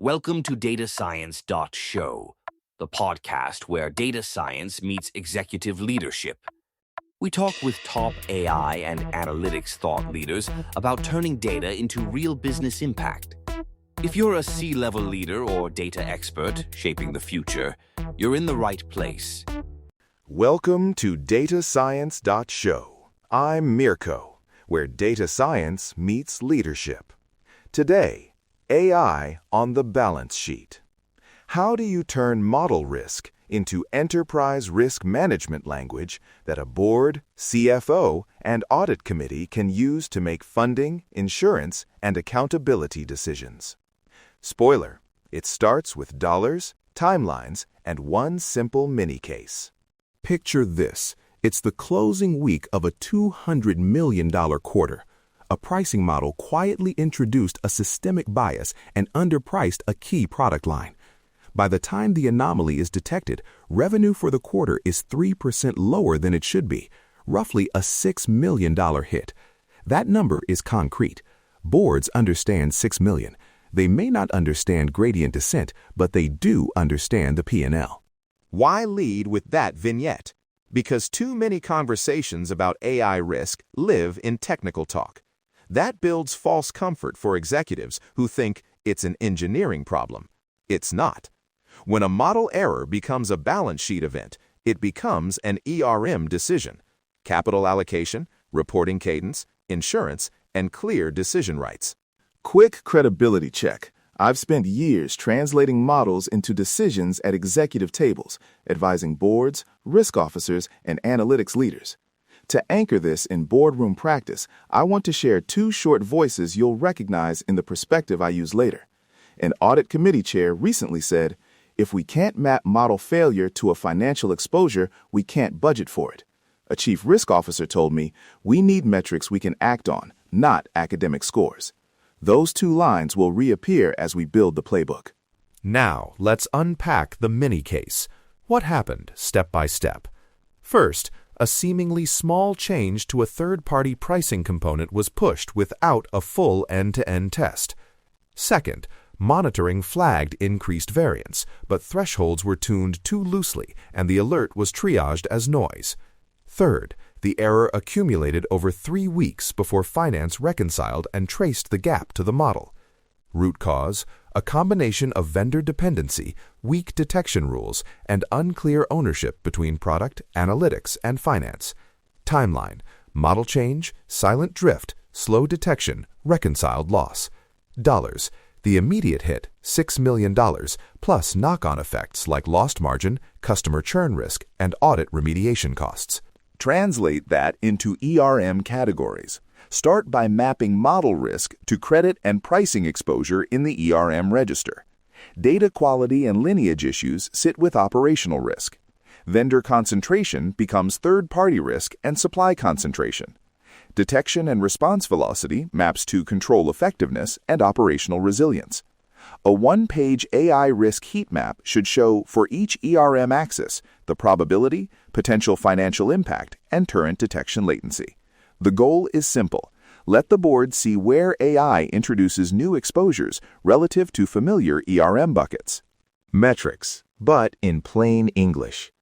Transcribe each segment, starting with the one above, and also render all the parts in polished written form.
Welcome to datascience.show, the podcast where data science meets executive leadership. We talk with top AI and analytics thought leaders about turning data into real business impact. If you're a C-level leader or data expert shaping the future, you're in the right place. Welcome to datascience.show. I'm Mirko, where data science meets leadership. Today, AI on the balance sheet. How do you turn model risk into enterprise risk management language that a board, CFO, and audit committee can use to make funding, insurance, and accountability decisions? Spoiler, it starts with dollars, timelines, and one simple mini case. Picture this. It's the closing week of a $200 million quarter. A pricing model quietly introduced a systemic bias and underpriced a key product line. By the time the anomaly is detected, revenue for the quarter is 3% lower than it should be, roughly a $6 million hit. That number is concrete. Boards understand $6 million. They may not understand gradient descent, but they do understand the P&L. Why lead with that vignette? Because too many conversations about AI risk live in technical talk. That builds false comfort for executives who think it's an engineering problem. It's not. When a model error becomes a balance sheet event, it becomes an ERM decision. Capital allocation, reporting cadence, insurance, and clear decision rights. Quick credibility check. I've spent years translating models into decisions at executive tables, advising boards, risk officers, and analytics leaders. To anchor this in boardroom practice, I want to share two short voices you'll recognize in the perspective I use later. An audit committee chair recently said, "If we can't map model failure to a financial exposure, we can't budget for it." A chief risk officer told me, "We need metrics we can act on, not academic scores." Those two lines will reappear as we build the playbook. Now, let's unpack the mini case. What happened step by step? First, a seemingly small change to a third-party pricing component was pushed without a full end-to-end test. Second, monitoring flagged increased variance, but thresholds were tuned too loosely and the alert was triaged as noise. Third, the error accumulated over 3 weeks before finance reconciled and traced the gap to the model. Root cause: a combination of vendor dependency, weak detection rules, and unclear ownership between product, analytics, and finance. Timeline: model change, silent drift, slow detection, reconciled loss. Dollars: the immediate hit, $6 million, plus knock-on effects like lost margin, customer churn risk, and audit remediation costs. Translate that into ERM categories. Start by mapping model risk to credit and pricing exposure in the ERM register. Data quality and lineage issues sit with operational risk. Vendor concentration becomes third-party risk and supply concentration. Detection and response velocity maps to control effectiveness and operational resilience. A one-page AI risk heat map should show, for each ERM axis, the probability, potential financial impact, and turret detection latency. The goal is simple. Let the board see where AI introduces new exposures relative to familiar ERM buckets. Metrics, but in plain English.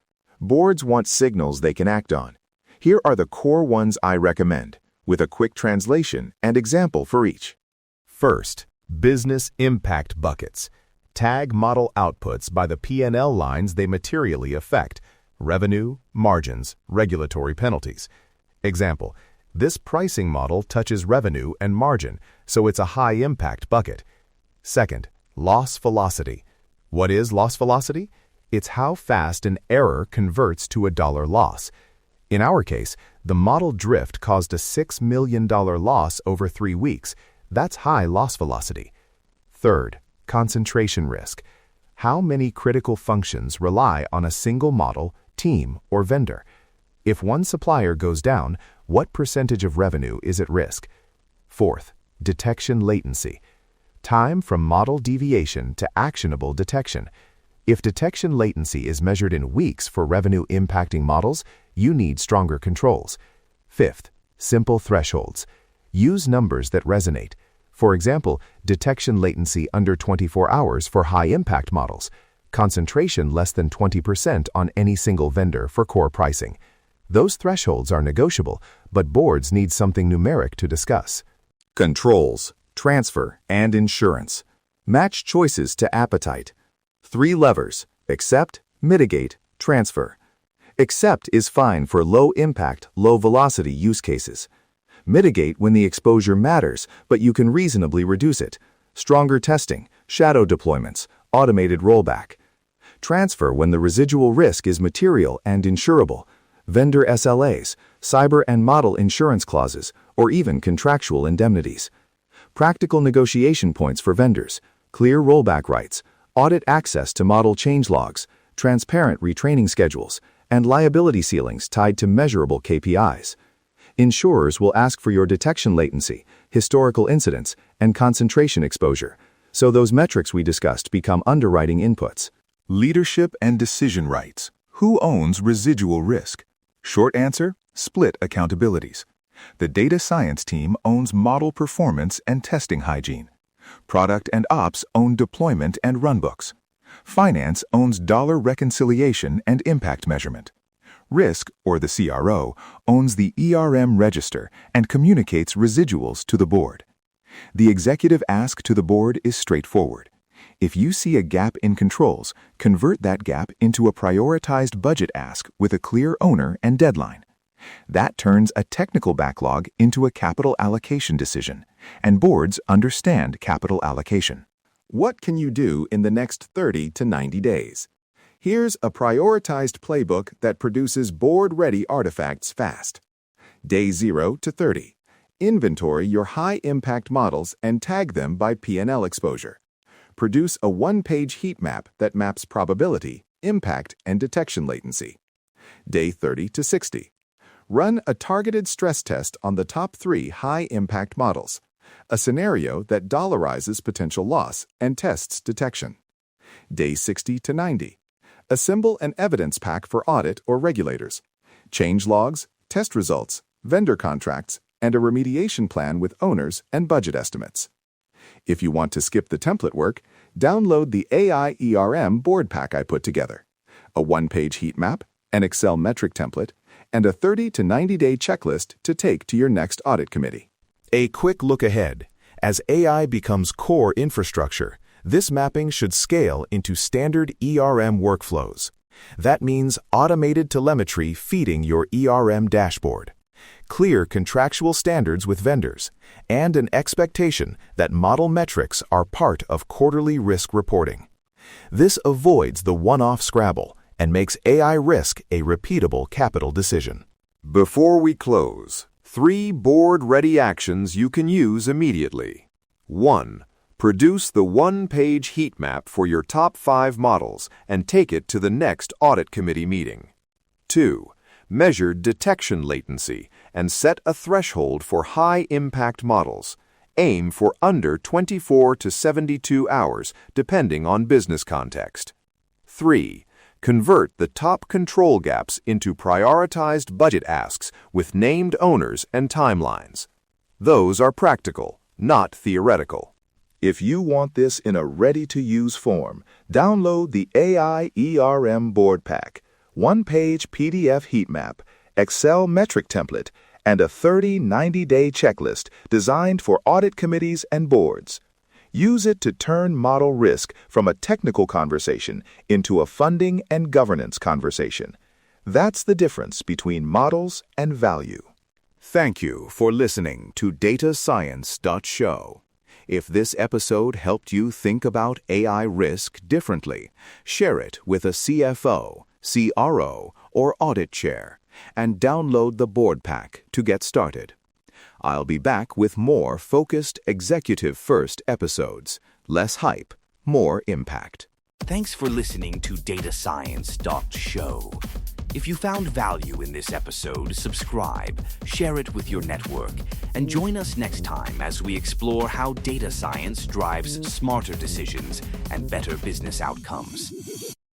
Boards want signals they can act on. Here are the core ones I recommend, with a quick translation and example for each. First, business impact buckets. Tag model outputs by the P&L lines they materially affect: revenue, margins, regulatory penalties. Example: this pricing model touches revenue and margin, so it's a high-impact bucket. Second, loss velocity. What is loss velocity? It's how fast an error converts to a dollar loss. In our case, the model drift caused a $6 million loss over 3 weeks. That's high loss velocity. Third, concentration risk. How many critical functions rely on a single model, team, or vendor? If one supplier goes down, what percentage of revenue is at risk? Fourth, detection latency. Time from model deviation to actionable detection. If detection latency is measured in weeks for revenue-impacting models, you need stronger controls. Fifth, simple thresholds. Use numbers that resonate. For example, detection latency under 24 hours for high-impact models, concentration less than 20% on any single vendor for core pricing. Those thresholds are negotiable, but boards need something numeric to discuss. Controls, transfer, and insurance. Match choices to appetite. 3 levers: accept, mitigate, transfer. Accept is fine for low-impact, low-velocity use cases. Mitigate when the exposure matters, but you can reasonably reduce it. Stronger testing, shadow deployments, automated rollback. Transfer when the residual risk is material and insurable. Vendor SLAs, cyber and model insurance clauses, or even contractual indemnities. Practical negotiation points for vendors, clear rollback rights, audit access to model change logs, transparent retraining schedules, and liability ceilings tied to measurable KPIs. Insurers will ask for your detection latency, historical incidents, and concentration exposure, so those metrics we discussed become underwriting inputs. Leadership and decision rights. Who owns residual risk? Short answer: split accountabilities. The data science team owns model performance and testing hygiene. Product and ops own deployment and runbooks. Finance owns dollar reconciliation and impact measurement. Risk, or the CRO, owns the ERM register and communicates residuals to the board. The executive ask to the board is straightforward. If you see a gap in controls, convert that gap into a prioritized budget ask with a clear owner and deadline. That turns a technical backlog into a capital allocation decision, and boards understand capital allocation. What can you do in the next 30 to 90 days? Here's a prioritized playbook that produces board-ready artifacts fast. Day 0 to 30. Inventory your high-impact models and tag them by P&L exposure. Produce a one-page heat map that maps probability, impact, and detection latency. Day 30 to 60. Run a targeted stress test on the top 3 high-impact models, a scenario that dollarizes potential loss and tests detection. Day 60 to 90. Assemble an evidence pack for audit or regulators. Change logs, test results, vendor contracts, and a remediation plan with owners and budget estimates. If you want to skip the template work, download the AI ERM board pack I put together. A one-page heat map, an Excel metric template, and a 30 to 90-day checklist to take to your next audit committee. A quick look ahead. As AI becomes core infrastructure, this mapping should scale into standard ERM workflows. That means automated telemetry feeding your ERM dashboard, clear contractual standards with vendors, and an expectation that model metrics are part of quarterly risk reporting. This avoids the one-off Scrabble and makes AI risk a repeatable capital decision. Before we close, 3 board-ready actions you can use immediately. 1. Produce the one-page heat map for your top 5 models and take it to the next audit committee meeting. 2. Measure detection latency and set a threshold for high-impact models. Aim for under 24 to 72 hours, depending on business context. 3. Convert the top control gaps into prioritized budget asks with named owners and timelines. Those are practical, not theoretical. If you want this in a ready-to-use form, download the AI ERM board pack, one-page PDF heat map, Excel metric template, and a 30-90-day checklist designed for audit committees and boards. Use it to turn model risk from a technical conversation into a funding and governance conversation. That's the difference between models and value. Thank you for listening to datascience.show. If this episode helped you think about AI risk differently, share it with a CFO, CRO, or audit chair, and download the board pack to get started. I'll be back with more focused executive-first episodes. Less hype, more impact. Thanks for listening to datascience.show. If you found value in this episode, subscribe, share it with your network, and join us next time as we explore how data science drives smarter decisions and better business outcomes.